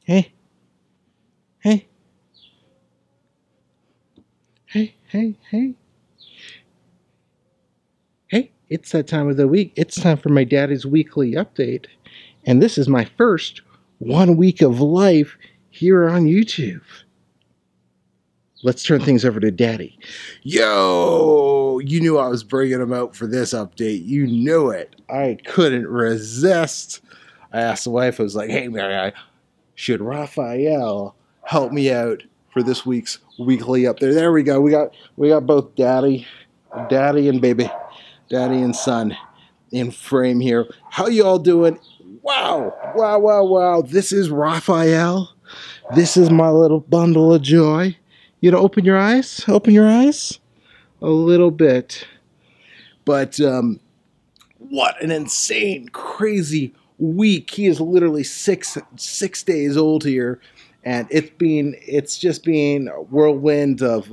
Hey, hey, hey. Hey, it's that time of the week. It's time for my daddy's weekly update. And this is my first 1 week of life here on YouTube. Let's turn things over to Daddy. Yo, you knew I was bringing him out for this update. You knew it. I couldn't resist. I asked the wife, I was like, hey, Mary, should Raphael help me out for this week's weekly update? There we go. We got both daddy and baby, daddy and son in frame here. How you all doing? Wow. This is Raphael. This is my little bundle of joy. You know, open your eyes a little bit. But what an insane, crazy week. He is literally six days old here, and it's just been a whirlwind of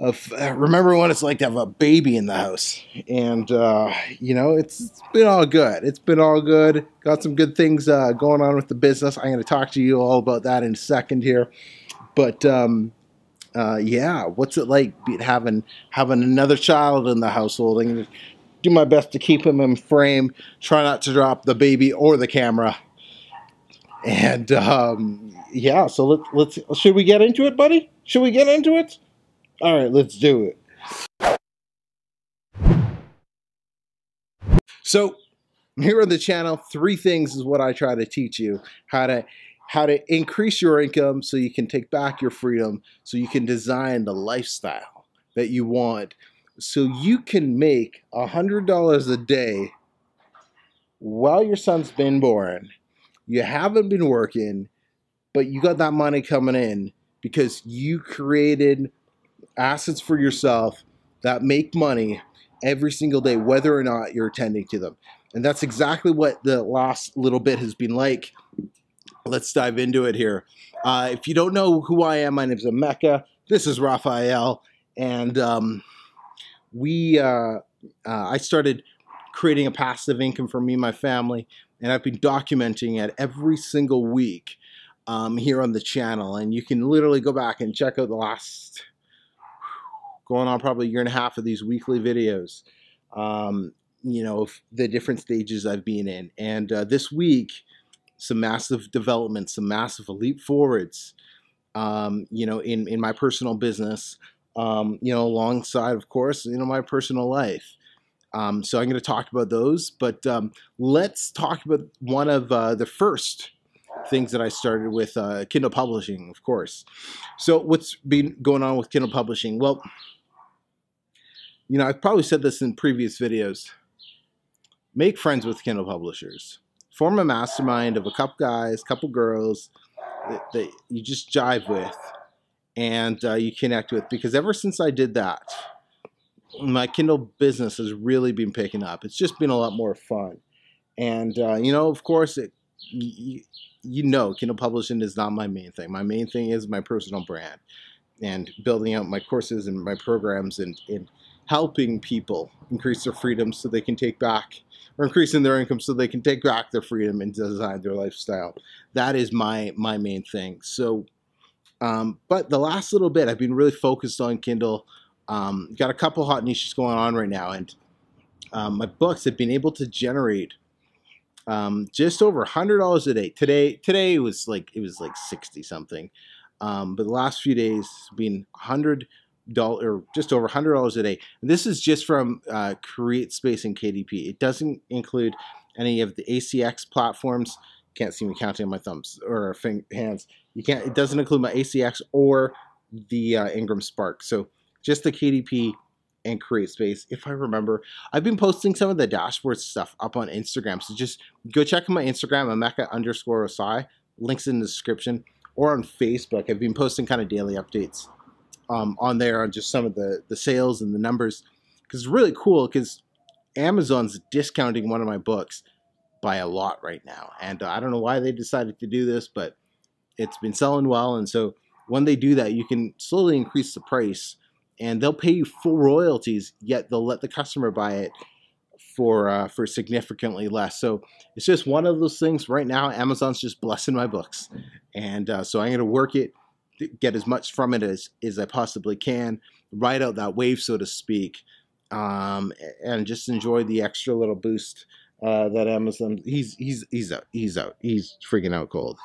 remember what it's like to have a baby in the house. And you know, it's been all good. It's been all good. Got some good things going on with the business. I'm going to talk to you all about that in a second here. But yeah, what's it like having another child in the household? I'm going to do my best to keep him in frame. Try not to drop the baby or the camera. And yeah, so let's should we get into it, buddy? Should we get into it? All right, let's do it. So here on the channel, 3 things is what I try to teach you. How to increase your income so you can take back your freedom, so you can design the lifestyle that you want, so you can make $100 a day while your son's been born. You haven't been working, but you got that money coming in because you created assets for yourself that make money every single day, whether or not you're attending to them. And that's exactly what the last little bit has been like. Let's dive into it here. If you don't know who I am, my name is Emeka. This is Raphael. And I started creating a passive income for me and my family. And I've been documenting it every single week here on the channel. And you can literally go back and check out the last, going on probably a year and a half of these weekly videos. You know, the different stages I've been in. And this week, some massive developments, some massive leap forwards, you know, in my personal business, you know, alongside, of course, you know, my personal life. So I'm going to talk about those, but let's talk about one of the first things that I started with, Kindle publishing, of course. So what's been going on with Kindle publishing? Well, you know, I've probably said this in previous videos. Make friends with Kindle publishers. Form a mastermind of a couple guys, couple girls that you just jive with and you connect with. Because ever since I did that, my Kindle business has really been picking up. It's just been a lot more fun. And, you know, of course, you know, Kindle publishing is not my main thing. My main thing is my personal brand and building out my courses and my programs and helping people increase their freedom so they can take back, or increasing their income so they can take back their freedom and design their lifestyle. That is my main thing. So, but the last little bit, I've been really focused on Kindle. Got a couple hot niches going on right now, and my books have been able to generate just over $100 a day. Today it was like 60 something, but the last few days it's been $100 or just over $100 a day. And this is just from Create Space and KDP. It doesn't include any of the ACX platforms. Can't see me counting on my thumbs or hands. You can't. It doesn't include my ACX or the Ingram Spark. So just the KDP and Create Space. If I remember, I've been posting some of the dashboard stuff up on Instagram. So just go check out my Instagram, Emeka_Osai. Links in the description, or on Facebook. I've been posting kind of daily updates on there on just some of the sales and the numbers, because it's really cool because Amazon's discounting one of my books by a lot right now, and I don't know why they decided to do this, but it's been selling well. And so when they do that, you can slowly increase the price and they'll pay you full royalties, yet they'll let the customer buy it for significantly less. So it's just one of those things. Right now, Amazon's just blessing my books, and so I'm going to work it, get as much from it as I possibly can, ride out that wave, so to speak, and just enjoy the extra little boost that Amazon. He's out. He's out. He's freaking out cold.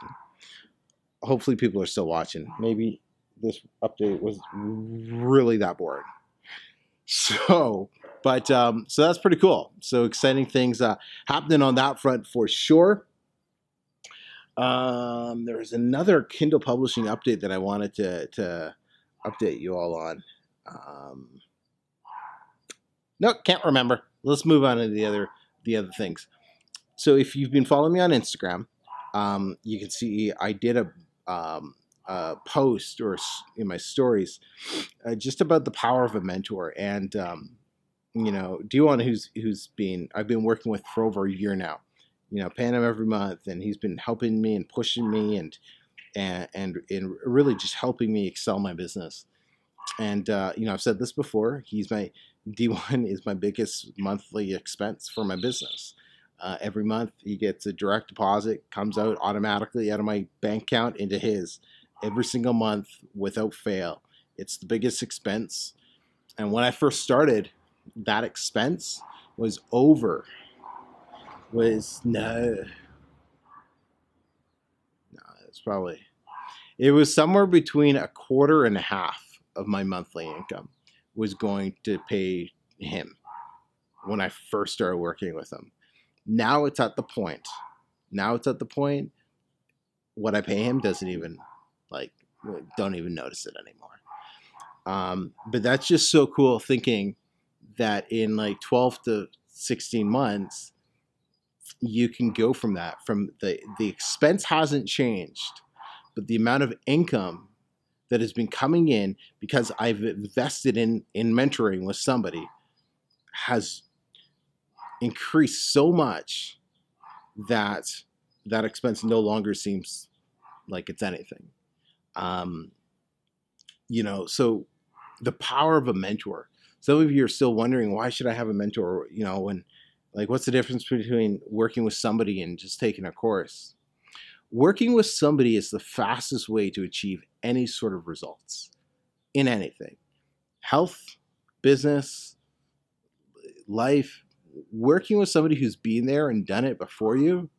Hopefully, people are still watching. Maybe this update was really that boring. So, but so that's pretty cool. So exciting things happening on that front for sure. There's another Kindle publishing update that I wanted to update you all on. No, can't remember. Let's move on to the other things. So if you've been following me on Instagram, you can see I did a post or in my stories just about the power of a mentor. And you know, Diwan, I've been working with for over a year now, you know, paying him every month, and he's been helping me and pushing me and really just helping me excel my business. And you know, I've said this before, D1 is my biggest monthly expense for my business. Every month he gets a direct deposit, comes out automatically out of my bank account into his every single month without fail. It's the biggest expense. And when I first started, that expense was it was somewhere between a quarter and a half of my monthly income was going to pay him when I first started working with him. Now it's at the point what I pay him doesn't even don't even notice it anymore. But that's just so cool, thinking that in like 12 to 16 months, you can go from the expense hasn't changed, but the amount of income that has been coming in because I've invested in mentoring with somebody has increased so much that that expense no longer seems like it's anything. You know, so the power of a mentor. Some of you are still wondering, why should I have a mentor? You know, and like, what's the difference between working with somebody and just taking a course? Working with somebody is the fastest way to achieve any sort of results in anything. Health, business, life. Working with somebody who's been there and done it before you,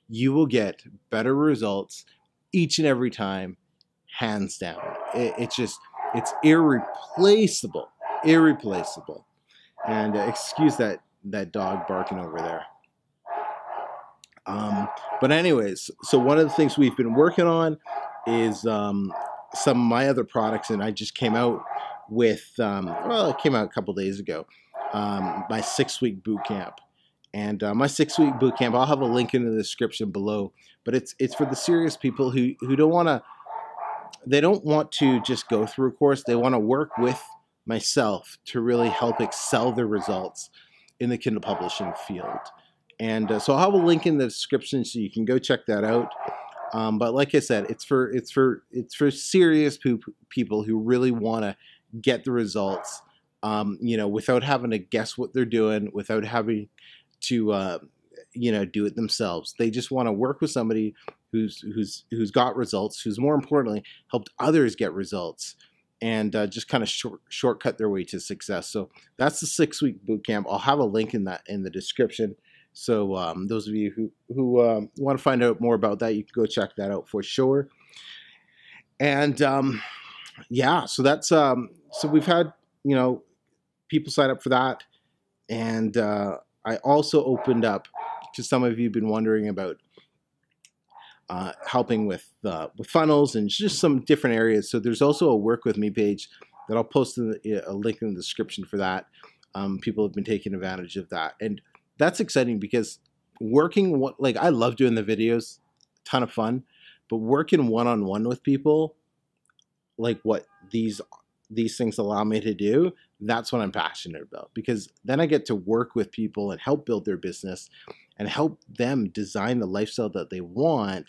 you will get better results each and every time, hands down. It's irreplaceable. And excuse that dog barking over there. But anyways, so one of the things we've been working on is some of my other products, and I just came out with, it came out a couple days ago, my 6-week boot camp. And my 6-week boot camp, I'll have a link in the description below, but it's for the serious people who don't want to just go through a course. They want to work with myself to really help excel their results in the Kindle publishing field. And so I'll have a link in the description so you can go check that out. But like I said, it's for serious people who really want to get the results, you know, without having to guess what they're doing, without having to you know, do it themselves. They just want to work with somebody who's got results, who's more importantly helped others get results, and just kind of shortcut their way to success. So that's the 6-week boot camp. I'll have a link in the description. So those of you who want to find out more about that, you can go check that out for sure. And yeah, so that's so we've had, you know, people sign up for that, and I also opened up, because some of you have been wondering about helping with funnels and just some different areas. So there's also a work with me page that I'll post a link in the description for that. People have been taking advantage of that, and that's exciting because I love doing the videos, ton of fun, but working one-on-one with people, like what these things allow me to do, that's what I'm passionate about, because then I get to work with people and help build their business and help them design the lifestyle that they want,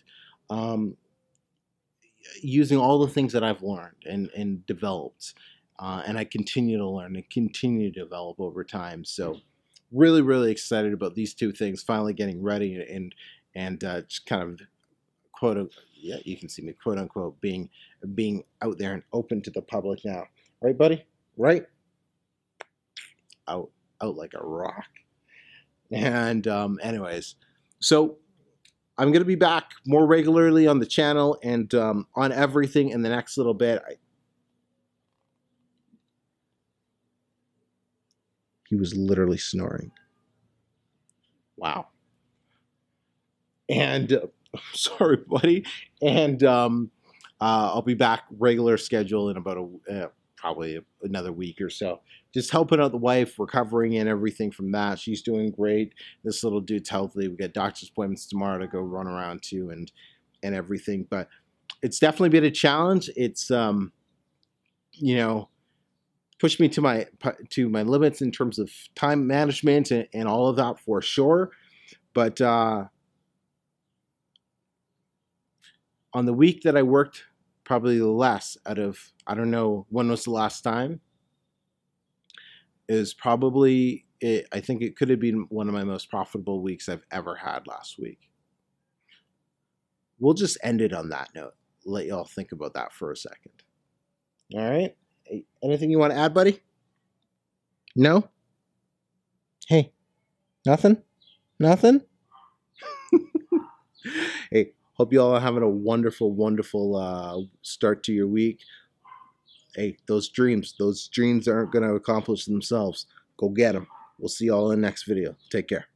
using all the things that I've learned and developed, and I continue to learn and continue to develop over time. So really, really excited about these two things finally getting ready and just kind of yeah, you can see me quote unquote being out there and open to the public now, right, buddy? Right? Out like a rock. And anyways, so I'm going to be back more regularly on the channel and on everything in the next little bit. He was literally snoring. Wow. And sorry, buddy. And I'll be back regular schedule in about probably another week or so. Just helping out the wife, recovering and everything from that. She's doing great. This little dude's healthy. We got doctor's appointments tomorrow to go run around to and everything. But it's definitely been a challenge. It's you know, pushed me to my limits in terms of time management and all of that for sure. But on the week that I worked probably less out of, I don't know when was the last time, is probably it. I think it could have been one of my most profitable weeks I've ever had last week. We'll just end it on that note. Let y'all think about that for a second. All right. Anything you want to add, buddy? No? Hey, nothing? Nothing? Hey, hope you all are having a wonderful, wonderful start to your week. Hey, those dreams aren't going to accomplish themselves. Go get them. We'll see you all in the next video. Take care.